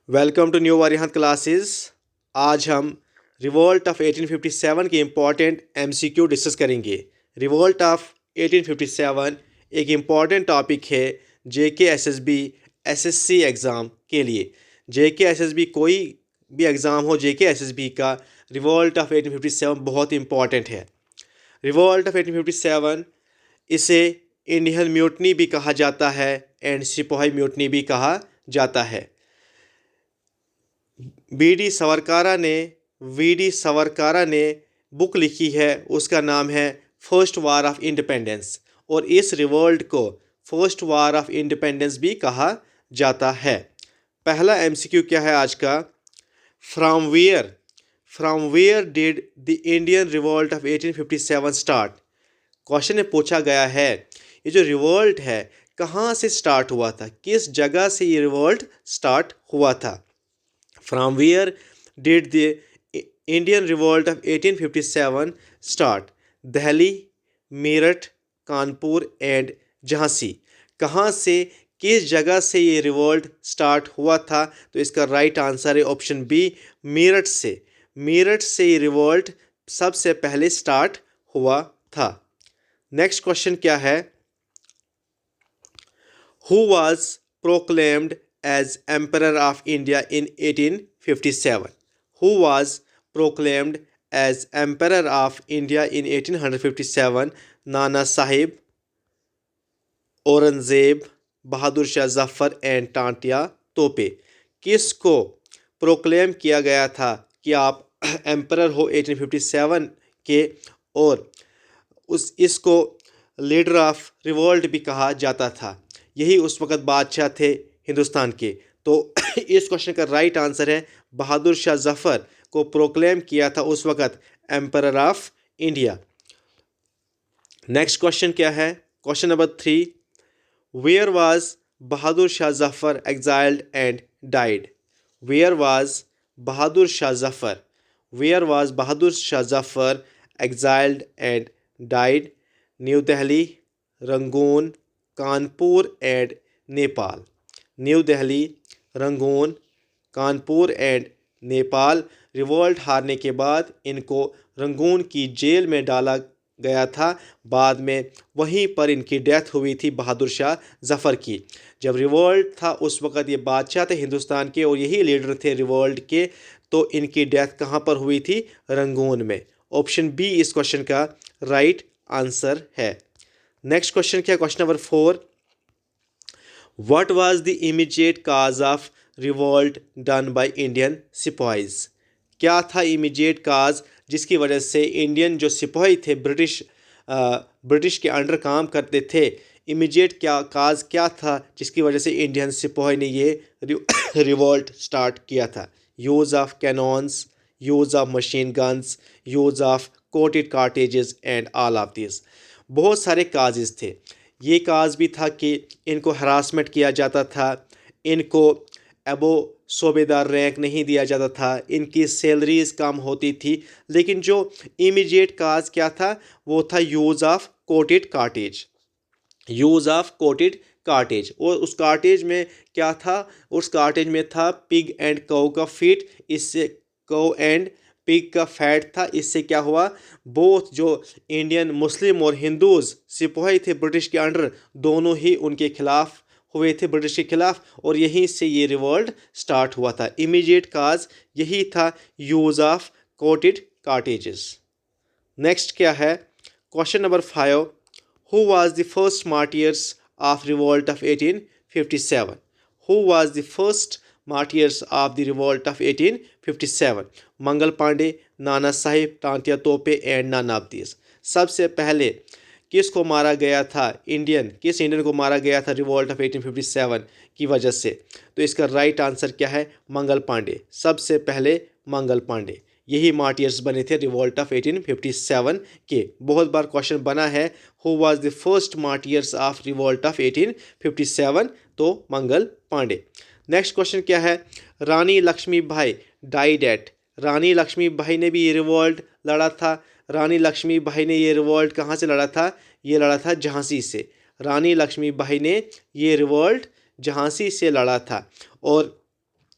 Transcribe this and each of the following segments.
Welcome to new वारियत classes. आज हम रिवोल्ट ऑफ 1857 के इम्पॉर्टेंट एमसीक्यू डिस्कस करेंगे। रिवोल्ट ऑफ 1857 एक इम्पॉर्टेंट टॉपिक है जेके एसएसबी एसएससी एग्ज़ाम के लिए। जेके एसएसबी कोई भी एग्ज़ाम हो, जेके एसएसबी का रिवोल्ट ऑफ 1857 बहुत इम्पॉर्टेंट है। रिवोल्ट ऑफ 1857 इसे इंडियन म्यूटनी भी कहा जाता है एंड सिपाही म्यूटनी भी कहा जाता है। वी डी सवरकारा ने बुक लिखी है, उसका नाम है फर्स्ट वार ऑफ इंडिपेंडेंस, और इस रिवोल्ट को फर्स्ट वार ऑफ इंडिपेंडेंस भी कहा जाता है। पहला एमसीक्यू क्या है आज का? From where did the Indian revolt of 1857 start. Question में पूछा गया है ये जो रिवोल्ट है कहाँ से स्टार्ट हुआ था, किस जगह से ये रिवोल्ट स्टार्ट हुआ था। From where did the Indian Revolt of 1857 start? Delhi, Meerut, Kanpur and Jhansi. कहाँ से, किस जगह से ये रिवोल्ट स्टार्ट हुआ था? तो इसका राइट आंसर है ऑप्शन बी, मेरठ से। मेरठ से ये रिवोल्ट सबसे पहले स्टार्ट हुआ था। नेक्स्ट क्वेश्चन क्या है? Who was proclaimed as Emperor of India in 1857? Who was proclaimed as Emperor of India in 1857? Nana Sahib, Aurangzeb, Bahadur Shah Zafar and Tantia तोपे। किसको प्रोक्लेम किया गया था कि आप एम्परर हो 1857 के, और इसको लीडर ऑफ रिवोल्ट भी कहा जाता था। यही उस वक़्त बादशाह थे हिंदुस्तान के। तो इस क्वेश्चन का राइट आंसर है बहादुर शाह जफ़र को प्रोक्लेम किया था उस वक़्त emperor of India. Next question क्या है? Question number 3, where was Bahadur Shah Zafar exiled and died? Where was Bahadur Shah Zafar where was Bahadur Shah Zafar exiled and died? New Delhi, Rangoon, Kanpur and Nepal. New Delhi, Rangoon, Kanpur and Nepal. Revolt हारने के बाद इनको रंगून की जेल में डाला गया था। बाद में वहीं पर इनकी डेथ हुई थी बहादुर शाह जफ़र की। जब रिवोल्ट था उस वक़्त ये बादशाह थे हिंदुस्तान के और यही लीडर थे रिवोल्ट के। तो इनकी डेथ कहाँ पर हुई थी? रंगून में। ऑप्शन बी इस क्वेश्चन का राइट आंसर है। नेक्स्ट क्वेश्चन क्या? Question number 4, what was the immediate cause of revolt done by Indian sipahis? क्या था इमीडिएट काज जिसकी वजह से इंडियन जो सिपाही थे, ब्रिटिश के अंडर काम करते थे, इमीडिएट काज क्या था जिसकी वजह से इंडियन सिपाही ने ये रिवोल्ट स्टार्ट किया था? Use of cannons, use of machine guns, use of coated cartridges and all of this. बहुत सारे काजेस थे। ये काज भी था कि इनको हरासमेंट किया जाता था, इनको एबो सूबेदार रैंक नहीं दिया जाता था, इनकी सैलरीज कम होती थी। लेकिन जो इमीडिएट काज क्या था वो था use of coated cartridge. Use of coated cartridge. और उस कार्टेज में क्या था? उस कार्टेज में था पिग एंड काऊ का फीट। इससे काऊ एंड पिग का फैट था। इससे क्या हुआ? बोथ जो इंडियन मुस्लिम और हिंदूज सिपाही थे ब्रिटिश के अंडर, दोनों ही उनके खिलाफ हुए थे, ब्रिटिश के खिलाफ। और यहीं से ये रिवोल्ट स्टार्ट हुआ था। इमीडिएट काज यही था, यूज़ ऑफ कोटेड कार्टेजेस। नेक्स्ट क्या है? Question number 5, Who was the first martyrs of revolt of 1857? Who was the first martyrs of the revolt of 1857? Mangal Pandey, Nana Sahib, Tantia तोपे एंड नन ऑफ दिस। सबसे पहले किसको मारा गया था? किस इंडियन को मारा गया था रिवोल्ट ऑफ 1857 की वजह से? तो इसका राइट आंसर क्या है? मंगल पांडे। सबसे पहले मंगल पांडे यही मार्टियर्स बने थे रिवोल्ट ऑफ 1857 के। बहुत बार क्वेश्चन बना है who was the first martyrs of revolt of 1857? तो मंगल पांडे। नेक्स्ट क्वेश्चन क्या है? Rani Lakshmibai died eight. रानी लक्ष्मीबाई ने भी ये रिवोल्ट लड़ा था। रानी लक्ष्मीबाई ने ये रिवोल्ट कहाँ से लड़ा था? ये लड़ा था झांसी से। रानी लक्ष्मीबाई ने ये रिवोल्ट झांसी से लड़ा था। और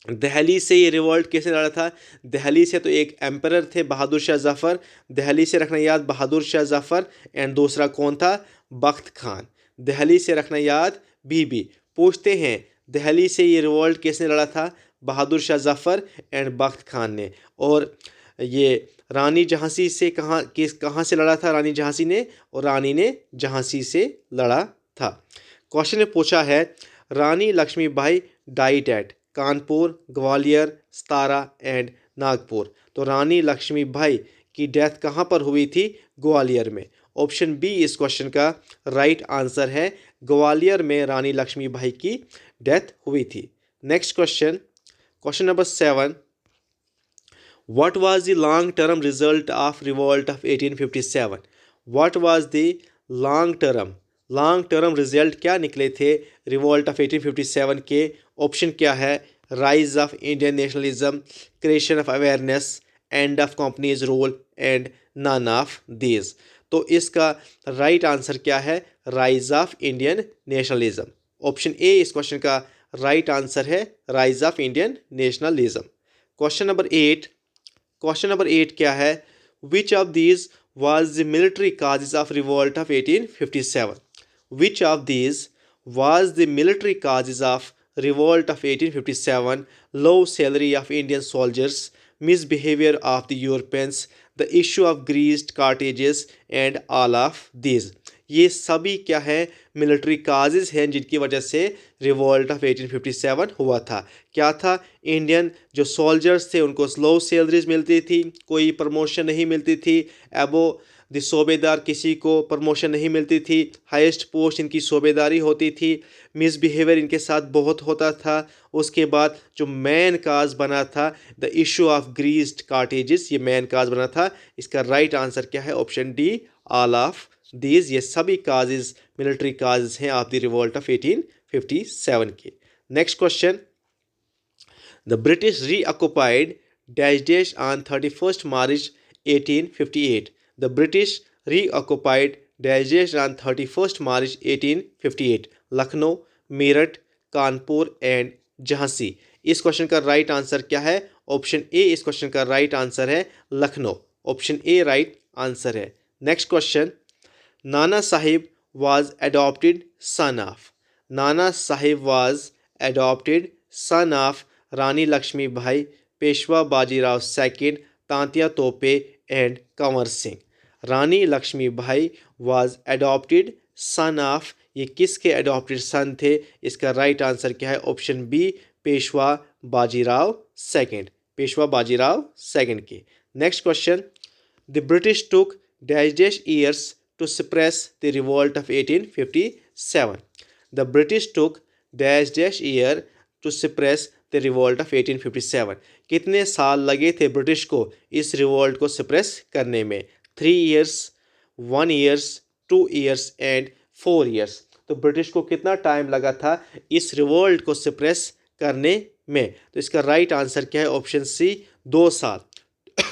दिल्ली से ये रिवॉल्ट कैसे लड़ा था? दिल्ली से तो एक एम्परर थे बहादुर शाह जफ़र, दिल्ली से रखना याद बहादुर शाह जफ़र, एंड दूसरा कौन था? बख्त खान। दिल्ली से रखना याद बीबी। पूछते हैं दिल्ली से ये रिवॉल्ट किसने लड़ा था? बहादुर शाह जफ़र एंड बख्त खान ने। और ये रानी झांसी से कहाँ से लड़ा था रानी झांसी ने? और रानी ने झांसी से लड़ा था। क्वेश्चन में पूछा है Rani Lakshmibai died at Kanpur, Gwalior, Satara and Nagpur. तो रानी लक्ष्मीबाई की डेथ कहाँ पर हुई थी? ग्वालियर में। ऑप्शन बी इस क्वेश्चन का राइट आंसर है, ग्वालियर में रानी लक्ष्मीबाई की डेथ हुई थी। Next question, question number 7, What was the long-term result of revolt of 1857? What was the long-term result क्या निकले थे रिवॉल्ट ऑफ 1857 के? ऑप्शन क्या है? Rise of Indian nationalism, creation of awareness, end of company's rule and none of these. तो इसका right answer क्या है? Rise of Indian nationalism. Option A इस क्वेश्चन का राइट आंसर है, rise of Indian nationalism. Question number 8 क्या है? Which of these was the military causes of revolt of 1857? Which of these was the military causes of revolt of 1857? Low salary of Indian soldiers, misbehavior of the Europeans, the issue of greased cartridges, and all of these. ये सभी क्या है? Military causes हैं जिनकी वजह से revolt of 1857 हुआ था। क्या था? इंडियन जो सोल्जर्स थे उनको स्लो सैलरीज मिलती थी, कोई प्रमोशन नहीं मिलती थी, एबो द सूबेदार किसी को प्रमोशन नहीं मिलती थी, हाईएस्ट पोस्ट इनकी सूबेदारी होती थी, मिसबिहेवियर इनके साथ बहुत होता था। उसके बाद जो मेन काज बना था द इशू ऑफ ग्रीस्ड कार्टेजेस, ये मेन काज बना था। इसका राइट आंसर क्या है? Option D, all of these. ये सभी काजेज मिलिट्री काजेज हैं ऑफ द रिवॉल्ट ऑफ 1857 के। Next question, the British रीऑक्युपाइड dash dash on 31st March 1858. The British reoccupied dash dash on 31st March 1858. Lucknow, Meerut, Kanpur and Jhansi. इस question का right answer क्या है? Option A इस question का right answer है, Lucknow. Option A right answer है। Next question, Nana Sahib was adopted son of. Nana Sahib was adopted son of Rani Lakshmibai, Peshwa Bajirao second, Tantia Tope and Kunwar Singh. Rani Lakshmibai was adopted son of, ये किसके अडॉप्टेड सन थे? इसका राइट आंसर क्या है? Option B, Peshwa Bajirao second, Peshwa Bajirao second के। Next question, the British took dash dash years to suppress the revolt of 1857. The British took dash dash year to suppress the revolt of 1857. कितने साल लगे थे British को इस revolt को सप्रेस करने में? 3 years, 1 years, 2 years and 4 years। तो ब्रिटिश को कितना टाइम लगा था इस रिवॉल्ट को सप्रेस करने में? तो इसका राइट आंसर क्या है? ऑप्शन सी, 2 साल।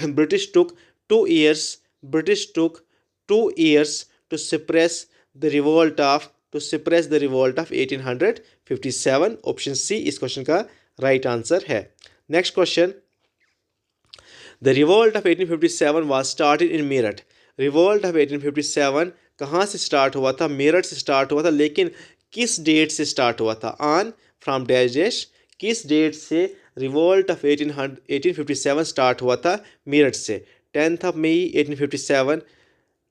British took 2 years, British took 2 years to suppress the revolt of 1857. Option C इस क्वेश्चन का राइट आंसर है। Next question, the revolt of 1857 was started in Meerut. Revolt of 1857 कहाँ से स्टार्ट हुआ था? मेरठ से स्टार्ट हुआ था, लेकिन किस डेट से स्टार्ट हुआ था? ऑन, फ्रॉम डैश डैश, किस डेट से रिवॉल्ट ऑफ 1857 स्टार्ट हुआ था? मेरठ से। 10th May 1857,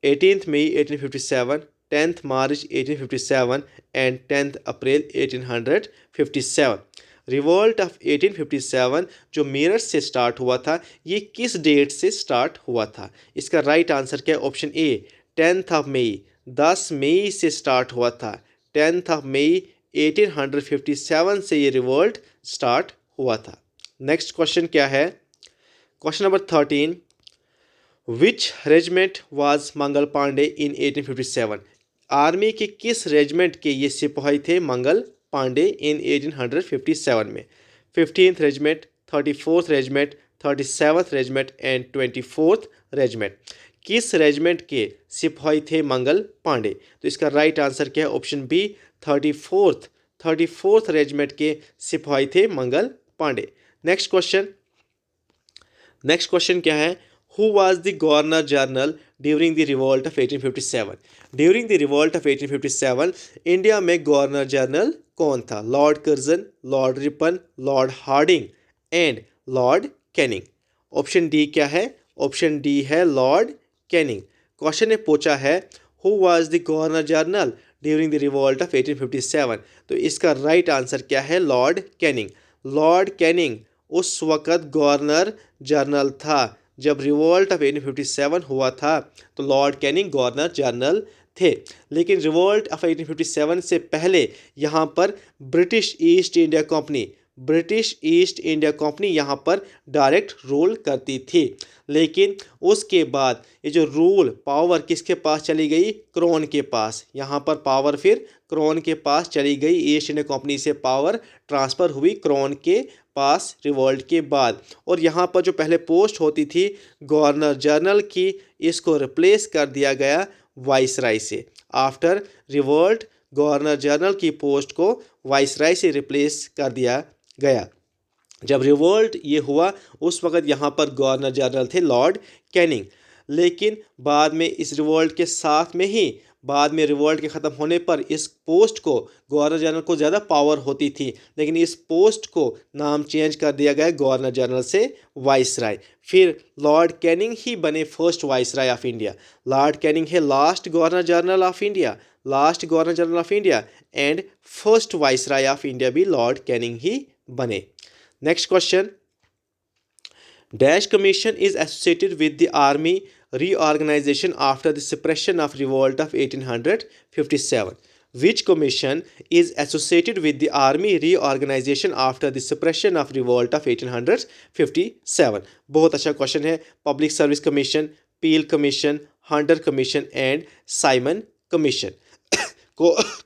18th May 1857, 10th March 1857 and 10th April 1857। Revolt of 1857 जो मेरठ से स्टार्ट हुआ था, ये किस डेट से स्टार्ट हुआ था? इसका राइट आंसर क्या है? Option A, 10th of May, 10 मई से स्टार्ट हुआ था। 10th of May 1857 से ये रिवॉल्ट स्टार्ट हुआ था। नेक्स्ट क्वेश्चन क्या है? Question number 13, which regiment was Mangal Pandey in 1857? Army के किस रेजिमेंट के ये सिपाही थे मंगल पांडे इन 1857 में? 15th regiment, 34th regiment, 37th regiment and 24th regiment. किस रेजिमेंट के सिपाही थे मंगल पांडे? तो इसका राइट आंसर क्या है? ऑप्शन बी, 34th रेजिमेंट के सिपाही थे मंगल पांडे। नेक्स्ट क्वेश्चन क्या है? Who was the governor general during the revolt of 1857? During the revolt of 1857 India में गवर्नर जनरल कौन था? Lord Curzon, lord Ripon, lord Hardinge and lord Canning. Option D क्या है? ऑप्शन डी है lord Canning. Question ने पूछा है who was the governor general during the revolt of 1857, तो इसका राइट आंसर क्या है? Lord Canning. लॉर्ड कैनिंग उस वक़्त गवर्नर जनरल था जब रिवॉल्ट ऑफ 1857 हुआ था, तो लॉर्ड कैनिंग गवर्नर जनरल थे। लेकिन रिवॉल्ट ऑफ 1857 से पहले यहाँ पर ब्रिटिश ईस्ट इंडिया कंपनी यहाँ पर डायरेक्ट रूल करती थी। लेकिन उसके बाद ये जो पावर किसके पास चली गई? क्राउन के पास। यहाँ पर पावर फिर क्राउन के पास चली गई। ईस्ट इंडिया कंपनी से पावर ट्रांसफ़र हुई क्राउन के पास रिवॉल्ट के बाद। और यहाँ पर जो पहले पोस्ट होती थी गवर्नर जनरल की, इसको रिप्लेस कर दिया गया वाइसराय से। आफ्टर रिवॉल्ट गवर्नर जनरल की पोस्ट को वाइसराय से रिप्लेस कर दिया गया। जब रिवॉल्ट ये हुआ उस वक़्त यहाँ पर गवर्नर जनरल थे लॉर्ड कैनिंग। लेकिन बाद में इस रिवॉल्ट के साथ में ही बाद में रिवॉल्ट के ख़त्म होने पर इस पोस्ट को गवर्नर जनरल को ज़्यादा पावर होती थी, लेकिन इस पोस्ट को नाम चेंज कर दिया गया गवर्नर जनरल से वाइसराय। फिर लॉर्ड कैनिंग ही बने first viceroy of India. Lord Canning है last governor general of India and first viceroy of India भी लॉर्ड कैनिंग ही बने। Next question, dash commission is associated with the army reorganization after the suppression of revolt of 1857? Which commission is associated with the army reorganization after the suppression of revolt of 1857? बहुत अच्छा question है। Public service commission, Peel commission, Hunter commission and Simon commission.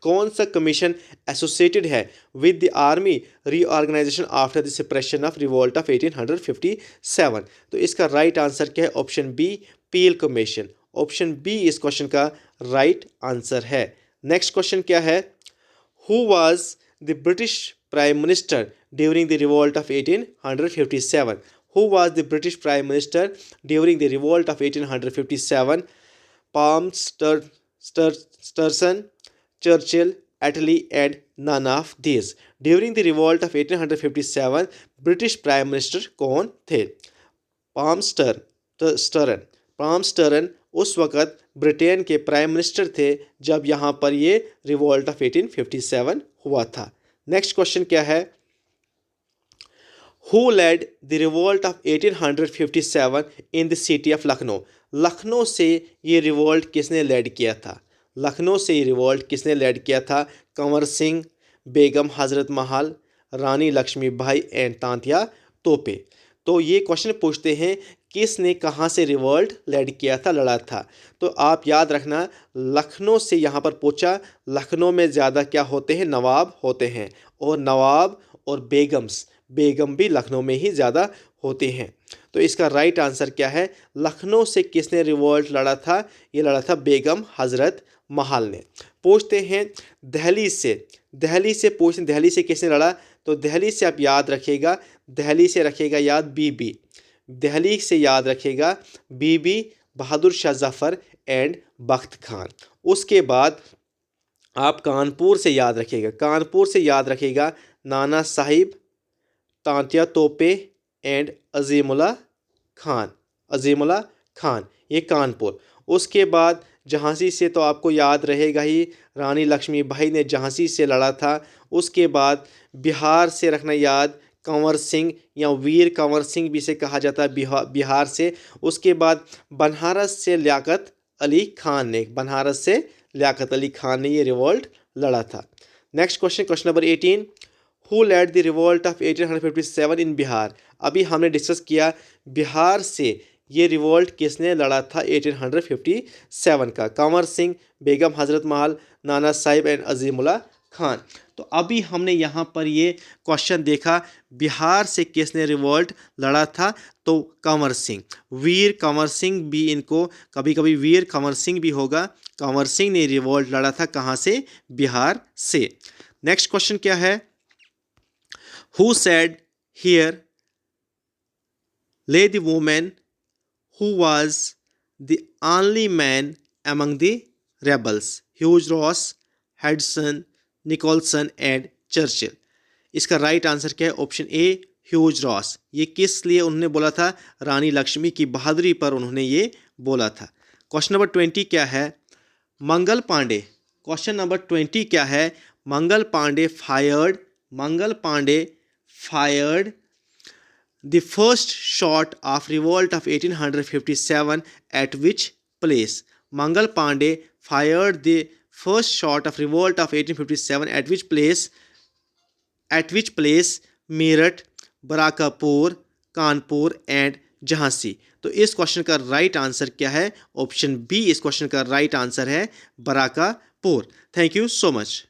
कौन सा commission associated है with the army reorganisation after the suppression of revolt of 1857? तो इसका right answer क्या है? Option B, Peel commission. Option B इस question का right answer है। नेक्स्ट क्वेश्चन क्या है? Who was the British prime minister during the revolt of 1857? Who was the British prime minister during the revolt of 1857? पाल्मस्टर्सन, Churchill, Attlee and none of these. During the revolt of 1857 British prime minister कौन थे? पाल्मस्टर्न उस वक़्त Britain के prime minister थे जब यहाँ पर ये रिवोल्ट ऑफ 1857 हुआ था। नेक्स्ट क्वेश्चन क्या है? Who led the revolt of 1857 in the city of Lucknow? Lucknow से ये रिवोल्ट किसने लेड किया था? लखनऊ से ये रिवोल्ट किसने लेड किया था? कंवर सिंह, बेगम हज़रत महल, रानी लक्ष्मीबाई एंड तांतिया तोपे। तो ये क्वेश्चन पूछते हैं किसने कहाँ से रिवोल्ट लेड किया था, लड़ा था। तो आप याद रखना लखनऊ से यहाँ पर पूछा। लखनऊ में ज़्यादा क्या होते हैं? नवाब होते हैं। और नवाब और बेगम भी लखनऊ में ही ज़्यादा होते हैं। तो इसका राइट आंसर क्या है? लखनऊ से किसने रिवोल्ट लड़ा था? ये लड़ा था बेगम हज़रत महल ने। पूछते हैं दिल्ली से पूछते हैं दिल्ली से किसने लड़ा? तो दिल्ली से आप याद रखिएगा, दिल्ली से रखिएगा याद बीबी, दिल्ली से याद रखिएगा बीबी बहादुर शाह जफ़र एंड बख्त खान। उसके बाद आप कानपुर से याद रखिएगा, नाना साहिब, तांतिया तोपे एंड अजीमुल्ला खान, ये कानपुर। उसके बाद झांसी से तो आपको याद रहेगा ही, रानी लक्ष्मीबाई ने झांसी से लड़ा था। उसके बाद बिहार से रखना याद, कंवर सिंह या वीर कंवर सिंह भी से कहा जाता है बिहार से। उसके बाद बनारस से लियाकत अली खान ने ये रिवोल्ट लड़ा था। Next question number 18, who led the revolt of 1857 in Bihar? अभी हमने डिस्कस किया बिहार से ये रिवोल्ट किसने लड़ा था 1857 का? कंवर सिंह, बेगम हज़रत महल, नाना साहिब एंड अजीमुल्ला खान। तो अभी हमने यहाँ पर ये क्वेश्चन देखा बिहार से किसने रिवोल्ट लड़ा था? तो कंवर सिंह, वीर कंवर सिंह भी, इनको कभी कभी वीर कंवर सिंह भी होगा। कंवर सिंह ने रिवोल्ट लड़ा था कहाँ से? बिहार से। नेक्स्ट क्वेश्चन क्या है? Who said here Lay the woman who was the only man among the rebels. Hugh Ross, Hudson, Nicholson and Churchill. इसका राइट आंसर क्या है? Option A, Hugh Ross. ये किस लिए उन्होंने बोला था? रानी लक्ष्मी की बहादुरी पर उन्होंने ये बोला था। क्वेश्चन नंबर 20 क्या है? मंगल पांडे। क्वेश्चन नंबर 20 क्या है? Mangal Pandey fired the first shot of revolt of 1857 at which place? Mangal Pandey fired the first shot of revolt of 1857 at which place? Meerut, Barakapur, Kanpur and Jhansi. तो इस क्वेश्चन का राइट आंसर क्या है? Option B इस question का right answer है, Barrackpore. Thank you so much.